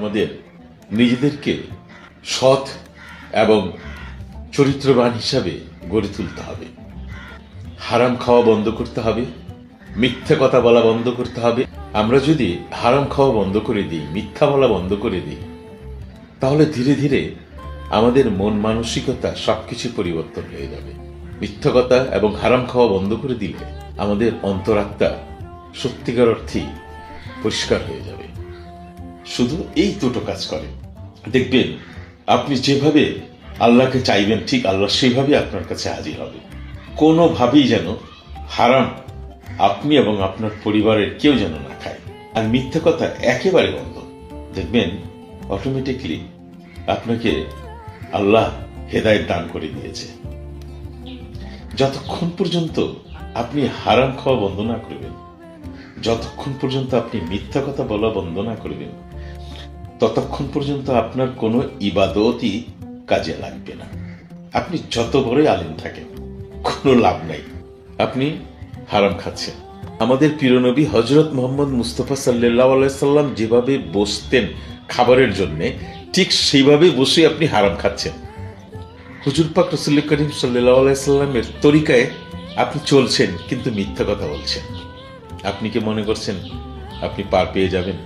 আমাদের নিজেদেরকে সৎ এবং চরিত্রবান হিসাবে গড়ে তুলতে হবে। হারাম খাওয়া বন্ধ করতে হবে, মিথ্যা কথা বলা বন্ধ করতে হবে। আমরা যদি হারাম খাওয়া বন্ধ করে দিই, মিথ্যা বলা বন্ধ করে দিই, তাহলে ধীরে ধীরে আমাদের মন মানসিকতা সবকিছু পরিবর্তন হয়ে যাবে। মিথ্যা কথা এবং হারাম খাওয়া বন্ধ করে দিলে আমাদের অন্তরাত্মা সত্যিকার অর্থেই পরিষ্কার হয়ে যাবে। শুধু এই দুটো কাজ করে দেখবেন, আপনি যেভাবে আল্লাহকে চাইবেন ঠিক আল্লাহ সেইভাবে আপনার কাছে হাজির হবে। কোনোভাবেই যেন হারাম আপনি এবং আপনার পরিবারের কেউ যেন না খায়। আর মিথ্যা কথা একেবারে বন্ধ। দেখবেন অটোমেটিকলি আপনাকে আল্লাহ হেদায়েত দান করে দিয়েছে। যতক্ষণ পর্যন্ত আপনি হারাম খাওয়া বন্ধ না করবেন, যতক্ষণ পর্যন্ত আপনি মিথ্যা কথা বলা বন্ধ না করবেন, ততক্ষণ পর্যন্ত আপনার কোনো ইবাদতই কাজে লাগবে না। আপনি যত বড়ই আলেম থাকেন, কোনো লাভ নাই, আপনি হারাম খাচ্ছেন। আমাদের প্রিয় নবী হযরত মুহাম্মদ মুস্তাফা সাল্লাল্লাহু আলাইহি সাল্লাম যেভাবে বসতেন খাবারের জন্য, ঠিক সেইভাবে বসে আপনি হারাম খাচ্ছেন। হুজুর পাক রাসূল করিম সাল্লাল্লাহু আলাইহি সাল্লামের তরিকায় আপনি চলছেন, কিন্তু মিথ্যা কথা বলছেন। আপনি কি মনে করছেন আপনি পার পেয়ে যাবেন?